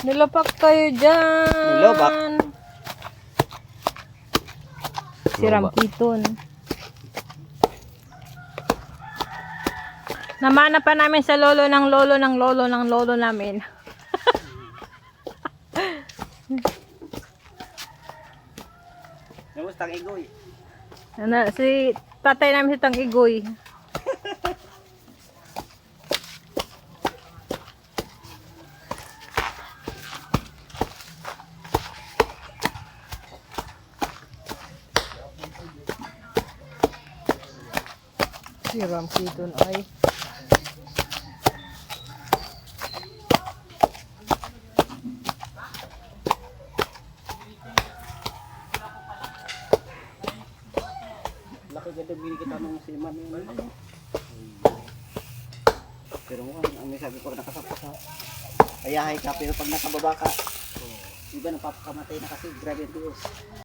Nilapak kayo dyan. Nilapak? Si Ramkiton. Namana pa namin sa lolo ng lolo ng lolo ng lolo namin. Kamusta ang igoy? Si tatay namin si Tang Igoy. Si Ramkiton ay Laki ganda kita ng siman yun. Pero ang may sabi pag nakasapa ka, ayahay ka, pero pag nakababa ka, iba napapakamatay na kasi grabe ang tios.